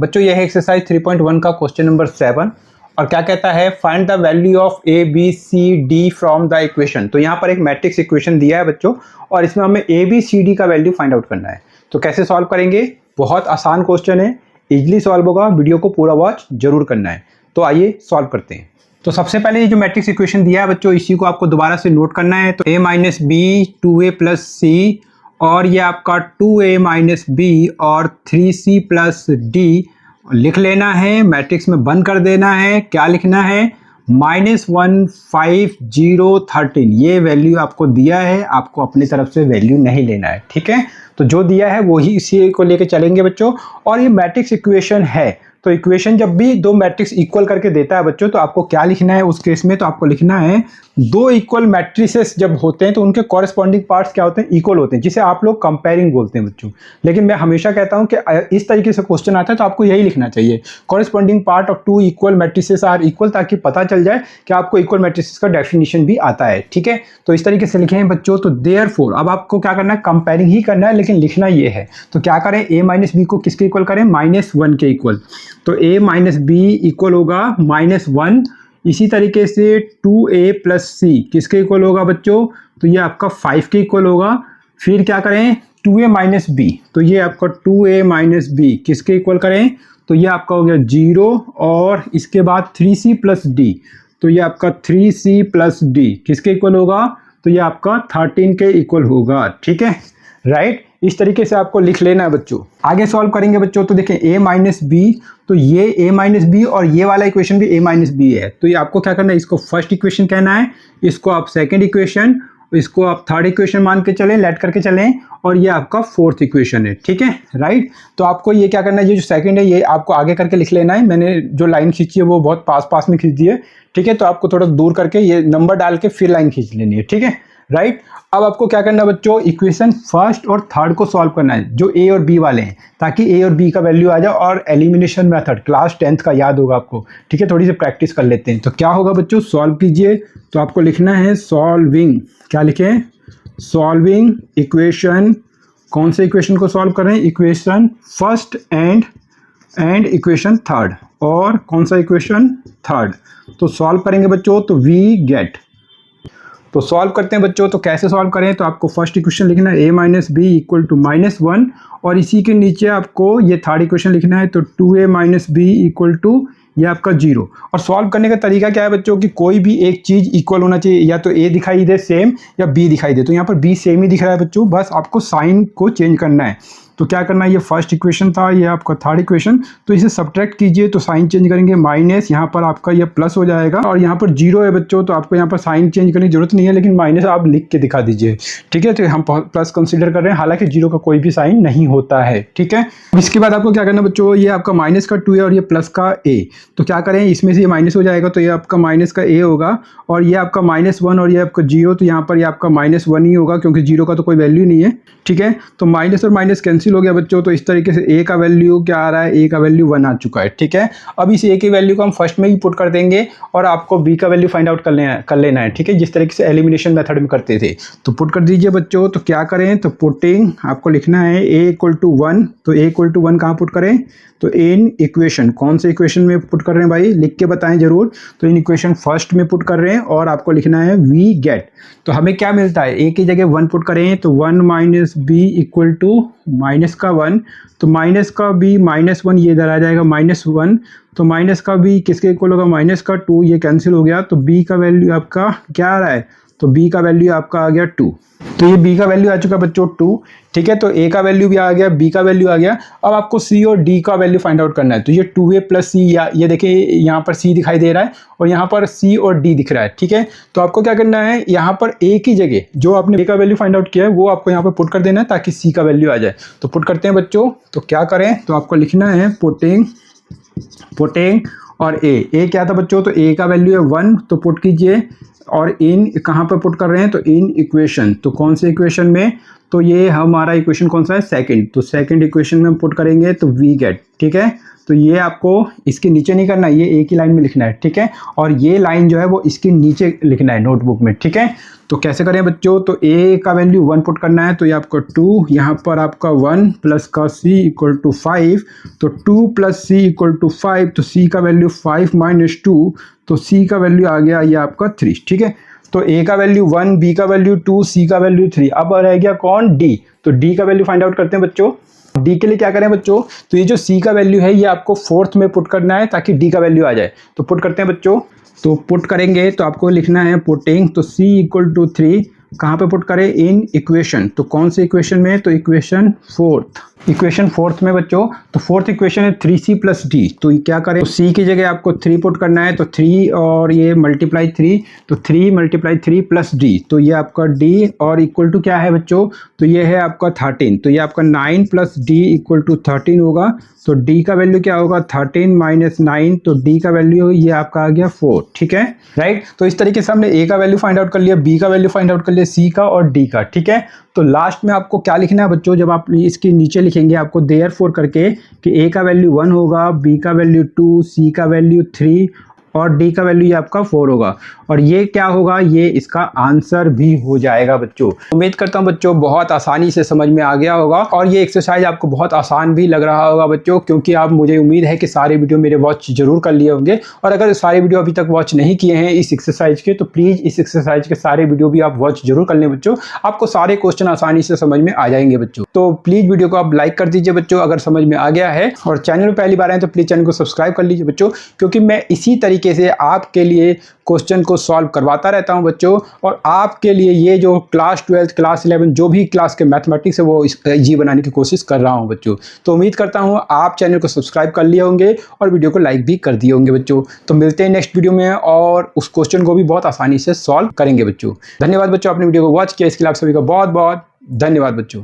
बच्चों ये है एक्सरसाइज 3.1 का क्वेश्चन नंबर 7 और क्या कहता है find the value of A B C D from the equation. तो यहाँ पर एक मैट्रिक्स इक्वेशन दिया है बच्चों और इसमें हमें ए बी सी डी का वैल्यू फाइंड आउट करना है। तो कैसे सॉल्व करेंगे? बहुत आसान क्वेश्चन है, इजीली सॉल्व होगा, वीडियो को पूरा वॉच जरूर करना है। तो आइए सॉल्व करते हैं। तो सबसे पहले ये जो मैट्रिक्स इक्वेशन दिया है बच्चों, इसी को आपको दोबारा से नोट करना है। तो a minus B 2a plus C और ये आपका 2a माइनस बी और 3c प्लस डी लिख लेना है, मैट्रिक्स में बंद कर देना है। क्या लिखना है? -1 5 0 13 ये वैल्यू आपको दिया है, आपको अपनी तरफ से वैल्यू नहीं लेना है। ठीक है, तो जो दिया है वही इसी को लेके चलेंगे बच्चों। और ये मैट्रिक्स इक्वेशन है, तो इक्वेशन जब भी दो मैट्रिक्स इक्वल करके देता है बच्चों, तो आपको क्या लिखना है उस केस में? तो आपको लिखना है दो इक्वल मैट्रिसेस जब होते हैं तो उनके कॉरेस्पॉन्डिंग पार्ट्स क्या होते हैं? इक्वल होते हैं, जिसे आप लोग कंपेयरिंग बोलते हैं बच्चों। लेकिन मैं हमेशा कहता हूं कि इस तरीके से क्वेश्चन आता है तो आपको यही लिखना चाहिए, corresponding part of two equal matrices are equal, ताकि पता चल जाए कि आपको इक्वल मैट्रिसेस का डेफिनेशन भी आता है। ठीक है, तो इस तरीके से लिखे हैं बच्चों। तो देयरफॉर अब आपको क्या करना है? कंपेयरिंग ही करना है, लेकिन लिखना ये है। तो क्या करें? a माइनस बी को किसके इक्वल करें? -1 के इक्वल। तो a माइनस बी इक्वल होगा -1। इसी तरीके से 2a प्लस सी किसके इक्वल होगा बच्चों? तो ये आपका 5 के इक्वल होगा। फिर क्या करें? 2a माइनस बी, तो ये आपका 2a माइनस बी किसके इक्वल करें? तो ये आपका हो गया 0। और इसके बाद 3c प्लस डी, तो ये आपका 3c प्लस डी किसके इक्वल होगा? तो ये आपका 13 के इक्वल होगा। ठीक है, राइट। इस तरीके से आपको लिख लेना है बच्चों। आगे सॉल्व करेंगे बच्चों। तो देखें a माइनस बी, तो ये a माइनस बी और ये वाला इक्वेशन भी a माइनस बी है। तो ये आपको क्या करना है? इसको फर्स्ट इक्वेशन कहना है, इसको आप सेकंड इक्वेशन, इसको आप थर्ड इक्वेशन मान के चलें, लेट करके चलें, और ये आपका फोर्थ इक्वेशन है। ठीक है, राइट। तो आपको ये क्या करना है? ये जो सेकंड है ये आपको आगे करके लिख लेना है। मैंने जो लाइन खींची है वो बहुत पास पास में खींच दी है। ठीक है, तो आपको थोड़ा दूर करके ये नंबर डाल के फिर लाइन खींच लेनी है। ठीक है, राइट। अब आपको क्या करना है बच्चों? इक्वेशन फर्स्ट और थर्ड को सॉल्व करना है, जो ए और बी वाले हैं, ताकि ए और बी का वैल्यू आ जाए। और एलिमिनेशन मेथड क्लास 10th का याद होगा आपको। ठीक है, थोड़ी सी प्रैक्टिस कर लेते हैं। तो क्या होगा बच्चों? सॉल्व कीजिए। तो आपको लिखना है सॉल्विंग, क्या लिखें? Solving equation. कौन से इक्वेशन को सॉल्व कर रहे हैं? Equation first and equation third. और कौन सा इक्वेशन? थर्ड। तो सॉल्व करेंगे बच्चों, तो वी गेट। तो सॉल्व करते हैं बच्चों। तो कैसे सॉल्व करें? तो आपको फर्स्ट इक्वेशन लिखना है a minus B equal to -1, और इसी के नीचे आपको ये थर्ड इक्वेशन लिखना है। तो 2a minus B equal to ये आपका 0। और सॉल्व करने का तरीका क्या है बच्चों? कि कोई भी एक चीज़ इक्वल होना चाहिए, या तो a दिखाई दे सेम या b दिखाई दे। तो यहाँ पर b सेम ही दिख रहा है बच्चों, बस आपको साइन को चेंज करना है। तो क्या करना है? ये फर्स्ट इक्वेशन था, ये आपका थर्ड इक्वेशन, तो इसे सब्ट्रैक्ट कीजिए। तो साइन चेंज करेंगे, माइनस, यहाँ पर आपका ये प्लस हो जाएगा, और यहाँ पर 0 है बच्चों, तो आपको यहाँ पर साइन चेंज करने की जरूरत नहीं है, लेकिन माइनस आप लिख के दिखा दीजिए। ठीक है, तो हम प्लस कंसीडर कर रहे हैं, हालांकि 0 का कोई भी साइन नहीं होता है। ठीक है, इसके बाद आपको क्या करना बच्चों? ये आपका माइनस का 2 है और ये प्लस का a, तो क्या करें? इसमें से ये माइनस हो जाएगा, तो ये आपका माइनस का a होगा, और ये आपका -1 और ये आपका 0, तो यहाँ पर ये आपका -1 ही होगा, क्योंकि 0 का तो कोई वैल्यू नहीं है। ठीक है, तो माइनस और माइनस कैंसिल हो गया बच्चों। तो इस तरीके से a का वैल्यू क्या आ रहा है? a का वैल्यू 1 आ चुका है। ठीक है, अब इस a की वैल्यू को हम फर्स्ट में ही पुट कर देंगे, और आपको b का वैल्यू फाइंड आउट कर लेना है। ठीक है, जिस तरीके से एलिमिनेशन मेथड में करते थे। तो पुट कर दीजिए बच्चों। तो क्या करें? तो पुटिंग आपको लिखना है a इक्वल टू 1। तो a इक्वल टू 1 कहाँ पुट करें? तो इन इक्वेशन, कौन से इक्वेशन में पुट कर रहे हैं भाई? लिख के बताएं जरूर। तो इन इक्वेशन फर्स्ट में पुट कर रहे हैं, और आपको लिखना है वी गेट। तो हमें क्या मिलता है? a की जगह 1 पुट करें, तो 1 minus B equal to minus का 1, तो माइनस का b -1 ये इधर आ जाएगा -1, तो माइनस का b किसके इक्वल होगा? माइनस का 2, ये कैंसिल हो गया। तो b का वैल्यू आपका क्या आ रहा है? तो b का वैल्यू आपका आ गया 2। तो ये b का वैल्यू आ चुका बच्चों 2। ठीक है, तो a का वैल्यू भी आ गया, b का वैल्यू आ गया। अब आपको c और d का वैल्यू फाइंड आउट करना है। तो ये 2a प्लस c, या ये देखिए यहाँ पर c दिखाई दे रहा है और यहाँ पर c और d दिख रहा है। ठीक है, तो आपको क्या करना है? यहाँ पर a की जगह जो आपने a का वैल्यू फाइंड आउट किया है वो आपको यहाँ पर पुट कर देना है, ताकि c का वैल्यू आ जाए। तो पुट करते हैं बच्चों। तो क्या करें? तो आपको लिखना है पुटिंग और a क्या था बच्चों? तो a का वैल्यू है 1, तो पुट कीजिए, और इन कहाँ पर पुट कर रहे हैं, तो इन इक्वेशन, तो कौन से इक्वेशन में, तो ये हमारा इक्वेशन कौन सा है, सेकंड, तो सेकंड इक्वेशन में हम पुट करेंगे तो वी गेट, ठीक है। तो ये आपको इसके नीचे नहीं करना है, ये एक ही लाइन में लिखना है, ठीक है। और ये लाइन जो है वो इसके नीचे लिखना है नोटबुक में, ठीक है। तो कैसे करें बच्चों, तो a का वैल्यू 1 पुट करना है, तो ये आपका 2, यहाँ पर आपका 1 प्लस का c इक्वल टू 5, तो 2 प्लस c इक्वल टू 5, तो c का वैल्यू 5 माइनस 2, तो c का वैल्यू आ गया ये आपका 3, ठीक है। तो a का वैल्यू 1, b का वैल्यू 2, c का वैल्यू 3, अब रह गया कौन, d। तो d का वैल्यू फाइंड आउट करते हैं बच्चों। d के लिए क्या करें बच्चों, तो ये जो c का वैल्यू है ये आपको फोर्थ में पुट करना है ताकि d का वैल्यू आ जाए। तो पुट करते हैं बच्चों, तो पुट करेंगे तो आपको लिखना है पुटिंग, तो c इक्वल टू 3 कहाँ पे पुट करें, इन इक्वेशन, तो कौन से इक्वेशन में, तो इक्वेशन फोर्थ में बच्चों। तो फोर्थ इक्वेशन है 3c प्लस d, तो क्या करें, तो c की जगह आपको 3 पुट करना है, तो 3 और ये मल्टीप्लाई 3, तो 3 मल्टीप्लाई 3 प्लस d, तो ये आपका d और इक्वल टू क्या है बच्चों, तो ये है आपका 13, तो ये आपका 9 प्लस d इक्वल टू 13 होगा। तो d का वैल्यू क्या होगा, 13 माइनस 9, तो d का वैल्यू ये आपका आ गया 4, ठीक है, राइट। तो इस तरीके से हमने a का वैल्यू फाइंड आउट कर लिया, b का वैल्यू फाइंड आउट कर लिया, c का और d का, ठीक है। तो लास्ट में आपको क्या लिखना है बच्चों, जब आप इसके नीचे लिखेंगे आपको देयरफॉर करके कि a का वैल्यू 1 होगा, b का वैल्यू 2, c का वैल्यू 3 और d का वैल्यू ये आपका 4 होगा। और ये क्या होगा, ये इसका आंसर भी हो जाएगा बच्चों। उम्मीद करता हूँ बच्चों बहुत आसानी से समझ में आ गया होगा और ये एक्सरसाइज आपको बहुत आसान भी लग रहा होगा बच्चों, क्योंकि आप, मुझे उम्मीद है कि सारे वीडियो मेरे वॉच जरूर कर लिए होंगे। और अगर सारे वीडियो अभी तक वॉच नहीं किए हैं इस एक्सरसाइज के, तो प्लीज़ इस एक्सरसाइज के सारे वीडियो भी आप वॉच जरूर कर लें बच्चों, आपको सारे क्वेश्चन आसानी से समझ में आ जाएंगे बच्चों। तो प्लीज़ वीडियो को आप लाइक कर दीजिए बच्चों अगर समझ में आ गया है, और चैनल में पहली बार आए तो प्लीज़ चैनल को सब्सक्राइब कर लीजिए बच्चों, क्योंकि मैं इसी तरीके से आपके लिए क्वेश्चन को सॉल्व करवाता रहता हूं बच्चों। और आपके लिए ये जो क्लास 12 क्लास 11 जो भी क्लास के मैथमेटिक्स है वो इजी बनाने की कोशिश कर रहा हूं बच्चों। तो उम्मीद करता हूं आप चैनल को सब्सक्राइब कर लिए होंगे और वीडियो को लाइक भी कर दिए होंगे बच्चों। तो मिलते हैं नेक्स्ट वीडियो में और उस क्वेश्चन को भी बहुत आसानी से सॉल्व करेंगे बच्चों। धन्यवाद बच्चों, आपने वीडियो को वॉच किया, इसके लिए आप सभी का बहुत बहुत धन्यवाद बच्चों।